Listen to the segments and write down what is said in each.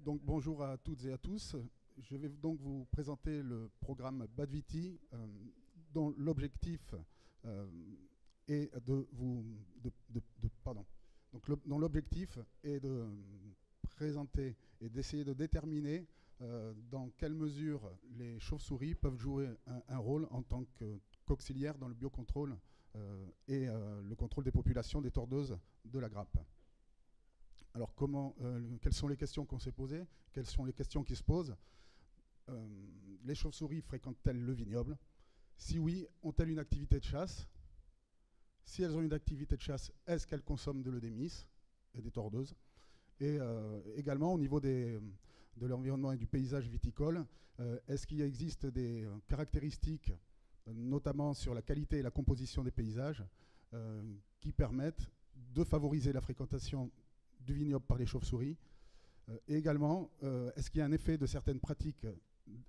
Donc bonjour à toutes et à tous. Je vais donc vous présenter le programme Badviti, dont l'objectif est dont l'objectif est de présenter et d'essayer de déterminer dans quelle mesure les chauves-souris peuvent jouer un rôle en tant qu'auxiliaire dans le biocontrôle et le contrôle des populations des tordeuses de la grappe. Alors, quelles sont les questions qu'on s'est posées? Quelles sont les questions qui se posent? Les chauves-souris fréquentent-elles le vignoble? Si oui, ont-elles une activité de chasse? Si elles ont une activité de chasse, est-ce qu'elles consomment de l'eudémis et des tordeuses? Et également, au niveau de l'environnement et du paysage viticole, est-ce qu'il existe des caractéristiques, notamment sur la qualité et la composition des paysages, qui permettent de favoriser la fréquentation du vignoble par les chauves-souris? Et également, est-ce qu'il y a un effet de certaines pratiques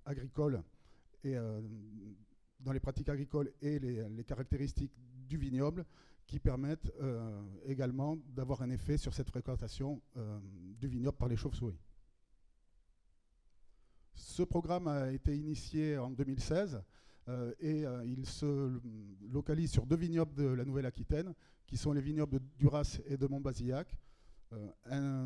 agricoles et dans les pratiques agricoles et les caractéristiques du vignoble qui permettent également d'avoir un effet sur cette fréquentation du vignoble par les chauves-souris. Ce programme a été initié en 2016 et il se localise sur deux vignobles de la Nouvelle-Aquitaine, qui sont les vignobles de Duras et de Montbazillac,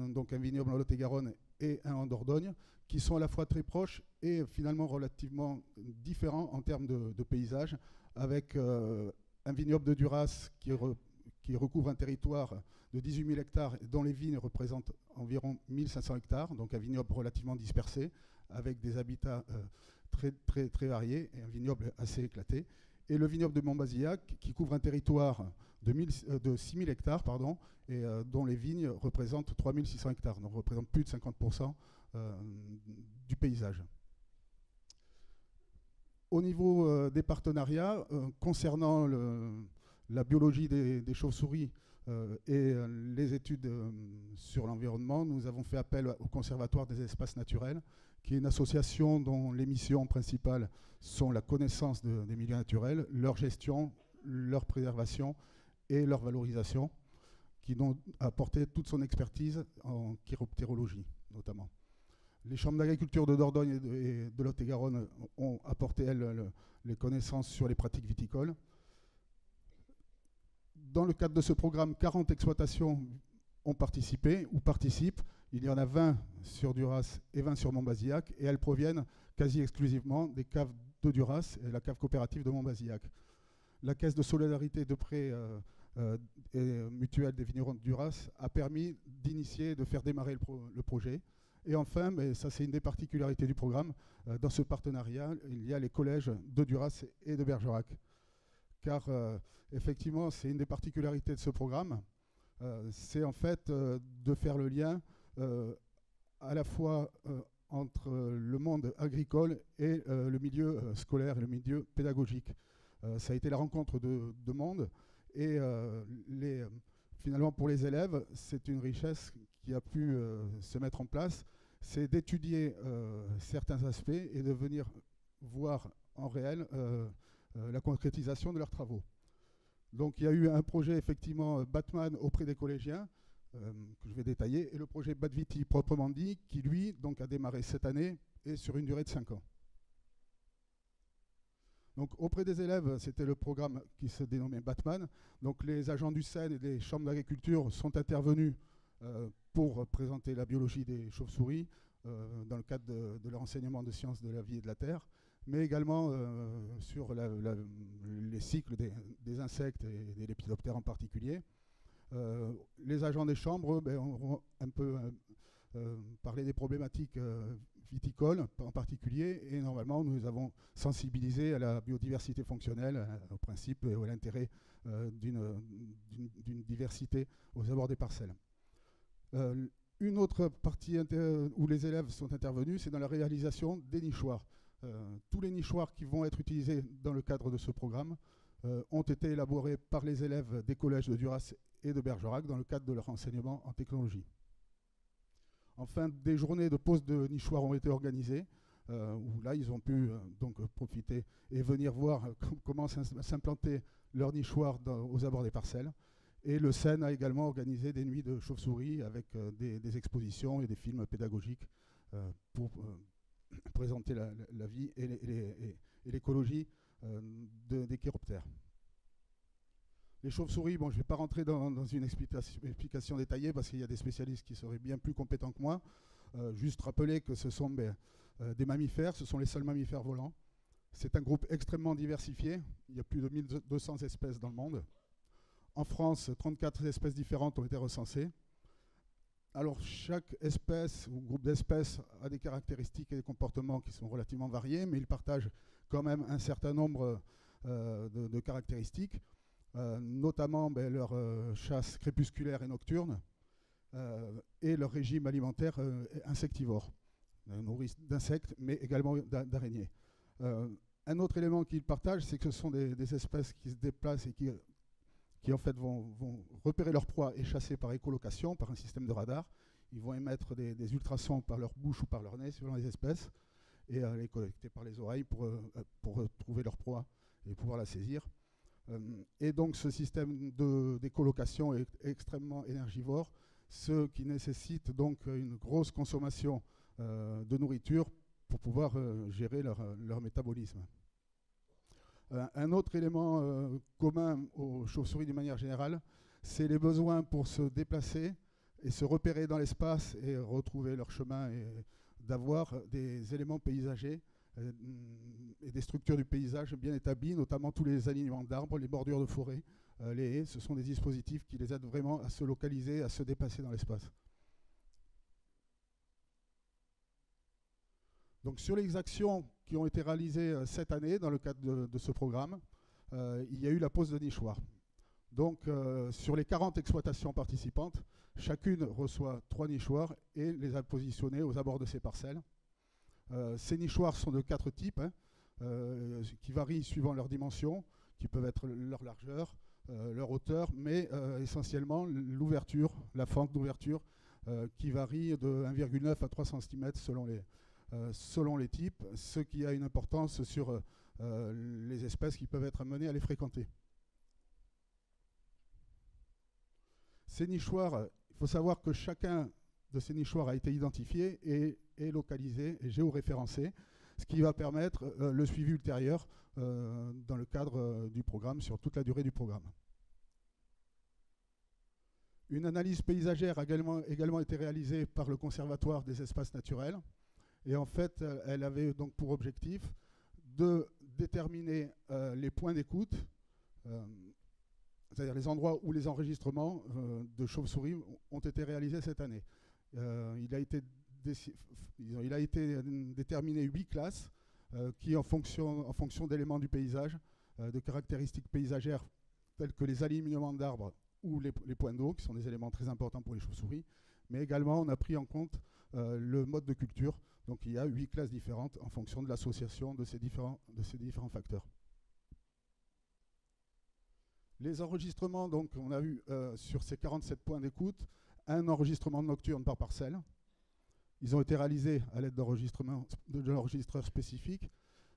donc un vignoble en Lot-et-Garonne et un en Dordogne, qui sont à la fois très proches et finalement relativement différents en termes de paysage, avec un vignoble de Duras qui recouvre un territoire de 18 000 hectares, dont les vignes représentent environ 1500 hectares, donc un vignoble relativement dispersé, avec des habitats très variés, et un vignoble assez éclaté. Et le vignoble de Montbazillac, qui couvre un territoire de 6 000 hectares, et dont les vignes représentent 3 600 hectares, donc représentent plus de 50% du paysage. Au niveau des partenariats, concernant la biologie des chauves-souris et les études sur l'environnement, nous avons fait appel au Conservatoire des espaces naturels, qui est une association dont les missions principales sont la connaissance des milieux naturels, leur gestion, leur préservation et leur valorisation, qui ont apporté toute son expertise en chiroptérologie notamment. Les chambres d'agriculture de Dordogne et de Lot-et-Garonne ont apporté, elles, les connaissances sur les pratiques viticoles. Dans le cadre de ce programme, 40 exploitations ont participé ou participent. Il y en a 20 sur Duras et 20 sur Montbazillac, et elles proviennent quasi exclusivement des caves de Duras et la cave coopérative de Montbazillac. La caisse de solidarité de prêt et mutuelle des vignerons de Duras a permis d'initier, de faire démarrer le projet. Et enfin, mais ça c'est une des particularités du programme, dans ce partenariat, il y a les collèges de Duras et de Bergerac. Car effectivement, c'est une des particularités de ce programme, c'est en fait de faire le lien à la fois entre le monde agricole et le milieu scolaire et le milieu pédagogique. Ça a été la rencontre de mondes, et finalement pour les élèves, c'est une richesse qui a pu se mettre en place, c'est d'étudier certains aspects et de venir voir en réel la concrétisation de leurs travaux. Donc il y a eu un projet effectivement Batman auprès des collégiens, que je vais détailler, et le projet Badviti proprement dit, qui lui donc a démarré cette année et sur une durée de 5 ans. Donc auprès des élèves, c'était le programme qui se dénommait Batman. Donc les agents du CEN et des chambres d'agriculture sont intervenus pour présenter la biologie des chauves-souris dans le cadre de leur enseignement de sciences de la vie et de la terre, mais également sur les cycles des insectes et des lépidoptères en particulier. Les agents des chambres ont un peu parlé des problématiques viticoles en particulier, et normalement nous avons sensibilisé à la biodiversité fonctionnelle, au principe et à l'intérêt d'une diversité aux abords des parcelles. Une autre partie où les élèves sont intervenus, c'est dans la réalisation des nichoirs. Tous les nichoirs qui vont être utilisés dans le cadre de ce programme ont été élaborés par les élèves des collèges de Duras et de Bergerac dans le cadre de leur enseignement en technologie. Enfin, des journées de pose de nichoirs ont été organisées, où là, ils ont pu donc profiter et venir voir comment s'implanter leur nichoir aux abords des parcelles. Et le CEN a également organisé des nuits de chauves-souris avec des expositions et des films pédagogiques pour présenter la vie et l'écologie des chiroptères. Les chauves-souris, bon, je ne vais pas rentrer dans une explication détaillée parce qu'il y a des spécialistes qui seraient bien plus compétents que moi. Juste rappeler que ce sont des mammifères, ce sont les seuls mammifères volants. C'est un groupe extrêmement diversifié. Il y a plus de 1200 espèces dans le monde. En France, 34 espèces différentes ont été recensées. Alors, chaque espèce ou groupe d'espèces a des caractéristiques et des comportements qui sont relativement variés, mais ils partagent quand même un certain nombre de caractéristiques. Notamment leur chasse crépusculaire et nocturne et leur régime alimentaire insectivore, nourrice d'insectes mais également d'araignées. Un autre élément qu'ils partagent, c'est que ce sont des espèces qui se déplacent et qui en fait vont repérer leur proie et chasser par écholocation, par un système de radar. Ils vont émettre des ultrasons par leur bouche ou par leur nez selon les espèces et les collecter par les oreilles pour trouver leur proie et pouvoir la saisir. Et donc ce système d'écholocation est extrêmement énergivore, ce qui nécessite donc une grosse consommation de nourriture pour pouvoir gérer leur métabolisme. Un autre élément commun aux chauves-souris d'une manière générale, c'est les besoins pour se déplacer et se repérer dans l'espace et retrouver leur chemin et d'avoir des éléments paysagers et des structures du paysage bien établies, notamment tous les alignements d'arbres, les bordures de forêt, les haies. Ce sont des dispositifs qui les aident vraiment à se localiser, à se déplacer dans l'espace. Donc sur les actions qui ont été réalisées cette année dans le cadre de ce programme, il y a eu la pose de nichoirs. Donc sur les 40 exploitations participantes, chacune reçoit 3 nichoirs et les a positionnés aux abords de ses parcelles. Ces nichoirs sont de 4 types, qui varient suivant leur dimension, qui peuvent être leur largeur, leur hauteur, mais essentiellement l'ouverture, la fente d'ouverture, qui varie de 1,9 à 3 cm selon les types, ce qui a une importance sur les espèces qui peuvent être amenées à les fréquenter. Ces nichoirs, il faut savoir que chacun de ces nichoirs a été identifié et est localisé et géoréférencé, ce qui va permettre le suivi ultérieur dans le cadre du programme, sur toute la durée du programme. Une analyse paysagère a également été réalisée par le Conservatoire des espaces naturels. Et en fait, elle avait donc pour objectif de déterminer les points d'écoute, c'est-à-dire les endroits où les enregistrements de chauves-souris ont été réalisés cette année. Il a été déterminé 8 classes qui, en fonction d'éléments du paysage, de caractéristiques paysagères telles que les alignements d'arbres ou les points d'eau, qui sont des éléments très importants pour les chauves-souris, mais également on a pris en compte le mode de culture. Donc il y a 8 classes différentes en fonction de l'association de ces différents facteurs. Les enregistrements, donc on a eu sur ces 47 points d'écoute, un enregistrement nocturne par parcelle. Ils ont été réalisés à l'aide d'enregistreurs spécifiques,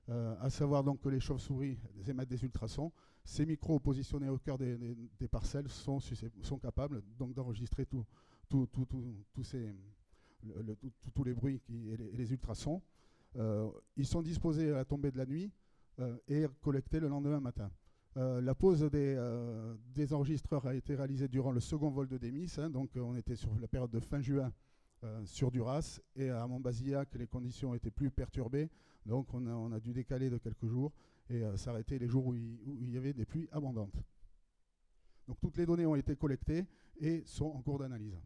à savoir donc que les chauves-souris émettent des ultrasons. Ces micros positionnés au cœur des parcelles sont capables donc d'enregistrer tous les bruits et les ultrasons. Ils sont disposés à la tombée de la nuit et collectés le lendemain matin. La pose des enregistreurs a été réalisée durant le second vol de Démis, donc on était sur la période de fin juin sur Duras, et à Montbazillac les conditions étaient plus perturbées, donc on a dû décaler de quelques jours et s'arrêter les jours où il y avait des pluies abondantes. Donc toutes les données ont été collectées et sont en cours d'analyse.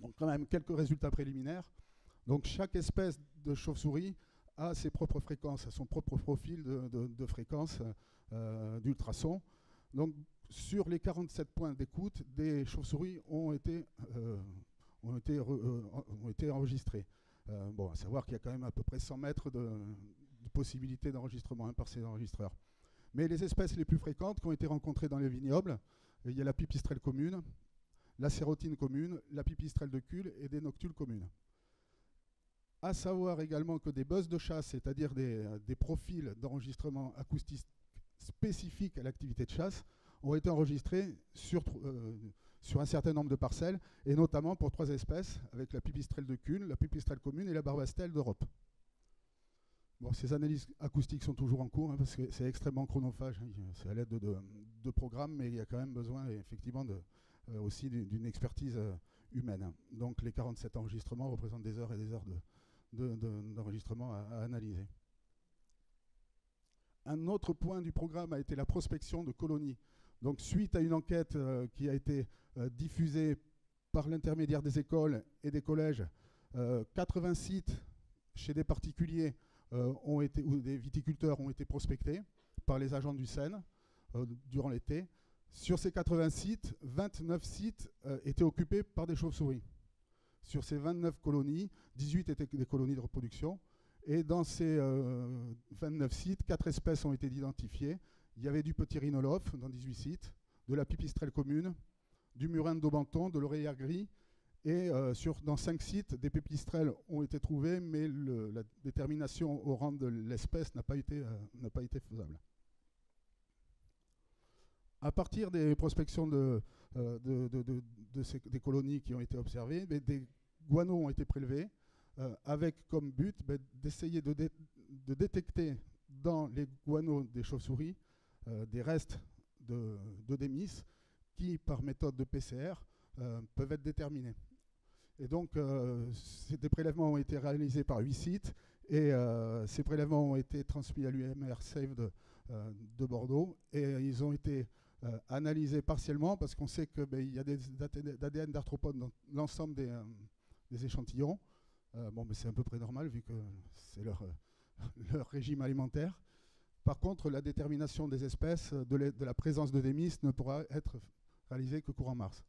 Donc quand même quelques résultats préliminaires. Donc chaque espèce de chauve-souris a ses propres fréquences, a son propre profil de fréquence d'ultrasons. Donc sur les 47 points d'écoute, des chauves-souris ont été enregistrés. Bon, à savoir qu'il y a quand même à peu près 100 mètres de possibilité d'enregistrement par ces enregistreurs. Mais les espèces les plus fréquentes qui ont été rencontrées dans les vignobles, il y a la pipistrelle commune, la sérotine commune, la pipistrelle de Cules et des noctules communes. À savoir également que des buzz de chasse, c'est-à-dire des profils d'enregistrement acoustique spécifiques à l'activité de chasse, ont été enregistrés sur un certain nombre de parcelles, et notamment pour 3 espèces, avec la pipistrelle de Kuhn, la pipistrelle commune et la barbastelle d'Europe. Bon, ces analyses acoustiques sont toujours en cours, hein, parce que c'est extrêmement chronophage, hein, c'est à l'aide de programmes, mais il y a quand même besoin effectivement aussi d'une expertise humaine. Hein. Donc les 47 enregistrements représentent des heures et des heures d'enregistrement à analyser. Un autre point du programme a été la prospection de colonies. Donc suite à une enquête qui a été diffusée par l'intermédiaire des écoles et des collèges, 80 sites chez des particuliers ou des viticulteurs ont été prospectés par les agents du Seine durant l'été. Sur ces 80 sites, 29 sites étaient occupés par des chauves-souris. Sur ces 29 colonies, 18 étaient des colonies de reproduction. Et dans ces 29 sites, 4 espèces ont été identifiées. Il y avait du petit rhinolophe dans 18 sites, de la pipistrelle commune, du murin de Daubenton, de l'oreillard gris. Et dans 5 sites, des pipistrelles ont été trouvées, mais la détermination au rang de l'espèce n'a pas été faisable. À partir des prospections des colonies qui ont été observées, des guanos ont été prélevés avec comme but d'essayer de détecter dans les guanos des chauves-souris des restes d'eudémis qui, par méthode de PCR, peuvent être déterminés. Et donc, ces prélèvements ont été réalisés par 8 sites et ces prélèvements ont été transmis à l'UMR SAFE de Bordeaux et ils ont été analysés partiellement parce qu'on sait qu'il y a des ADN d'arthropodes dans l'ensemble des échantillons. Bon, mais c'est à peu près normal vu que c'est leur régime alimentaire. Par contre, la détermination des espèces, de la présence d'eudémis ne pourra être réalisée que courant mars.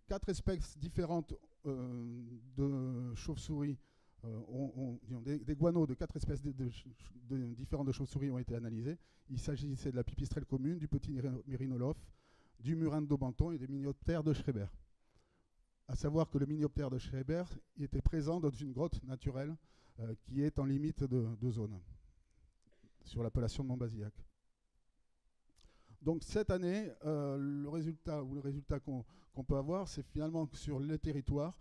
4 espèces différentes de chauves-souris, des guanos de 4 espèces différentes de chauves-souris ont été analysés. Il s'agissait de la pipistrelle commune, du petit rhinolophe, du murin de Daubenton et des minioptères de Schreiber. À savoir que le minioptère de Schreiber était présent dans une grotte naturelle qui est en limite de zone, sur l'appellation de Montbazillac. Donc cette année, le résultat qu'on peut avoir, c'est finalement que sur le territoire,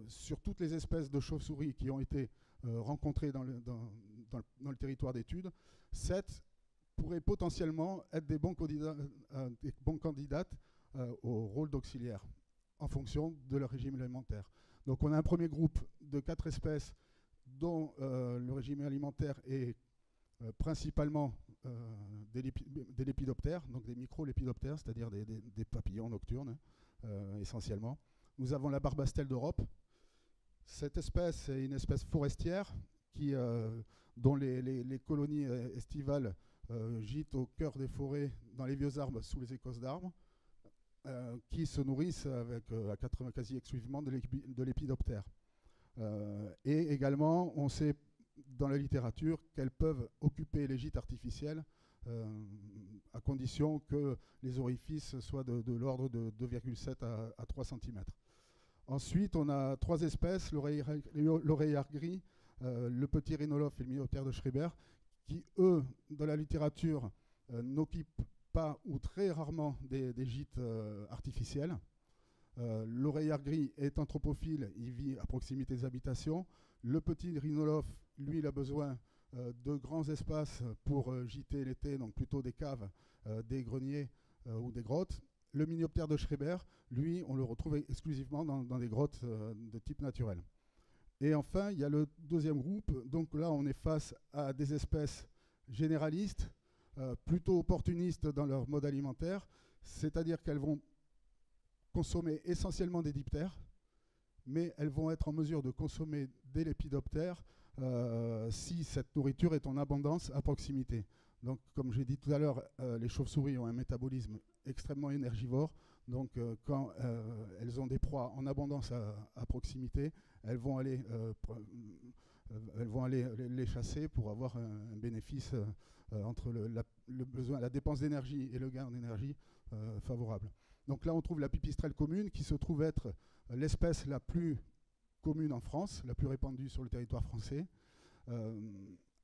sur toutes les espèces de chauves-souris qui ont été rencontrées dans le territoire d'étude, 7 pourraient potentiellement être des bons candidates au rôle d'auxiliaire en fonction de leur régime alimentaire. Donc on a un premier groupe de 4 espèces dont le régime alimentaire est principalement des lépidoptères, donc des micro-lépidoptères, c'est-à-dire des papillons nocturnes essentiellement. Nous avons la barbastelle d'Europe. Cette espèce est une espèce forestière dont les colonies estivales gîtent au cœur des forêts, dans les vieux arbres, sous les écosses d'arbres, qui se nourrissent quasi exclusivement de lépidoptères. Et également, on sait dans la littérature qu'elles peuvent occuper les gîtes artificiels à condition que les orifices soient de l'ordre de 2,7 à 3 cm. Ensuite, on a 3 espèces, l'oreillard gris, le petit rhinolophe et le minioptère de Schreiber, qui, eux, dans la littérature, n'occupent pas ou très rarement des gîtes artificiels. L'oreillard gris est anthropophile, il vit à proximité des habitations. Le petit rhinolophe, lui, il a besoin de grands espaces pour gîter l'été, donc plutôt des caves, des greniers ou des grottes. Le minioptère de Schreiber, lui, on le retrouve exclusivement dans des grottes de type naturel. Et enfin, il y a le deuxième groupe. Donc là, on est face à des espèces généralistes, plutôt opportunistes dans leur mode alimentaire, c'est-à-dire qu'elles vont consommer essentiellement des diptères, mais elles vont être en mesure de consommer des lépidoptères si cette nourriture est en abondance à proximité. Donc, comme j'ai dit tout à l'heure, les chauves-souris ont un métabolisme extrêmement énergivore. Donc, quand elles ont des proies en abondance à proximité, elles vont aller les chasser pour avoir un bénéfice entre la dépense d'énergie et le gain en énergie favorable. Donc là, on trouve la pipistrelle commune qui se trouve être l'espèce la plus commune en France, la plus répandue sur le territoire français.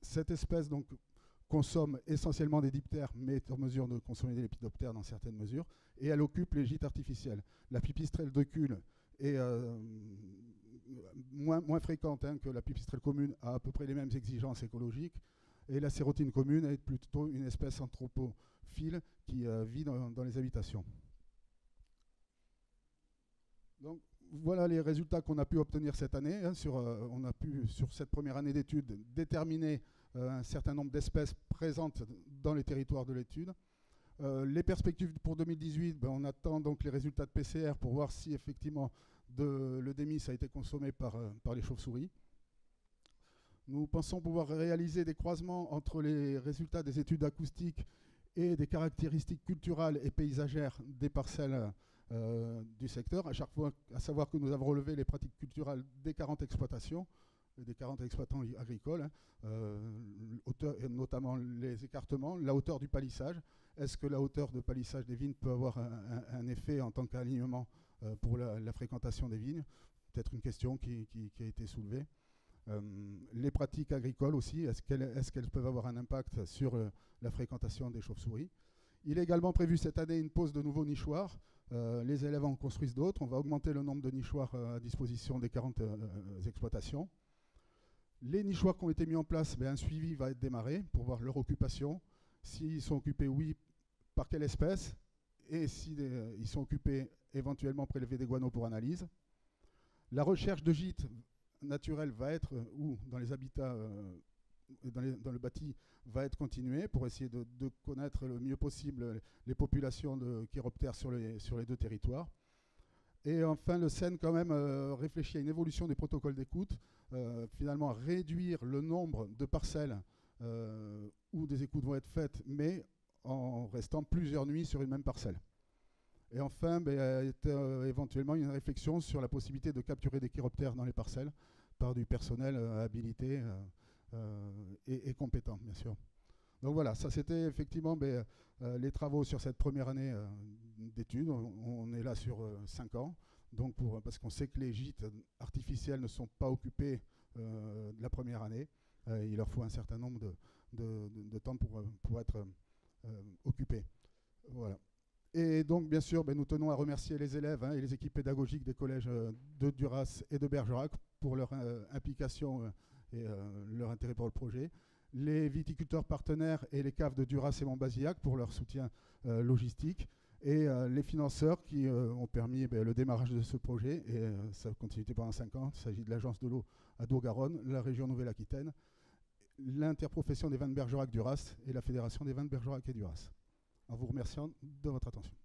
Cette espèce donc, consomme essentiellement des diptères, mais est en mesure de consommer des lépidoptères dans certaines mesures, et elle occupe les gîtes artificiels. La pipistrelle de Cules est moins fréquente que la pipistrelle commune, a à peu près les mêmes exigences écologiques, et la sérotine commune est plutôt une espèce anthropophile qui vit dans les habitations. Donc, voilà les résultats qu'on a pu obtenir cette année. On a pu, sur cette première année d'études, déterminer un certain nombre d'espèces présentes dans les territoires de l'étude. Les perspectives pour 2018, on attend donc les résultats de PCR pour voir si effectivement le démis a été consommé par les chauves-souris. Nous pensons pouvoir réaliser des croisements entre les résultats des études acoustiques et des caractéristiques culturelles et paysagères des parcelles du secteur, à savoir que nous avons relevé les pratiques culturelles des 40 exploitations, des 40 exploitants agricoles, notamment les écartements, la hauteur du palissage. Est-ce que la hauteur de palissage des vignes peut avoir un effet en tant qu'alignement pour la fréquentation des vignes? Peut-être une question qui a été soulevée. Les pratiques agricoles aussi, est-ce qu'elles peuvent avoir un impact sur la fréquentation des chauves-souris? Il est également prévu cette année une pose de nouveaux nichoirs. Les élèves en construisent d'autres. On va augmenter le nombre de nichoirs à disposition des 40 exploitations. Les nichoirs qui ont été mis en place, un suivi va être démarré pour voir leur occupation. S'ils sont occupés, oui, par quelle espèce? Et s'ils sont occupés, éventuellement prélever des guano pour analyse. La recherche de gîtes naturels va être, ou dans les habitats, dans le bâti, va être continuée pour essayer de connaître le mieux possible les populations de chiroptères sur les deux territoires. Et enfin, le CEN quand même réfléchit à une évolution des protocoles d'écoute, finalement réduire le nombre de parcelles où des écoutes vont être faites, mais en restant plusieurs nuits sur une même parcelle. Et enfin, éventuellement une réflexion sur la possibilité de capturer des chiroptères dans les parcelles par du personnel habilité et compétent, bien sûr. Donc voilà, ça c'était effectivement les travaux sur cette première année d'études. On est là sur 5 ans, donc parce qu'on sait que les gîtes artificiels ne sont pas occupés de la première année. Il leur faut un certain nombre de temps pour être occupés. Voilà. Et donc, bien sûr, nous tenons à remercier les élèves et les équipes pédagogiques des collèges de Duras et de Bergerac pour leur implication et leur intérêt pour le projet. Les viticulteurs partenaires et les caves de Duras et Montbazillac pour leur soutien logistique. Et les financeurs qui ont permis le démarrage de ce projet. Et ça a continué pendant 5 ans. Il s'agit de l'Agence de l'eau à Dour-Garonne, la région Nouvelle-Aquitaine, l'interprofession des vins de Bergerac Duras et la Fédération des vins de Bergerac et Duras. En vous remerciant de votre attention.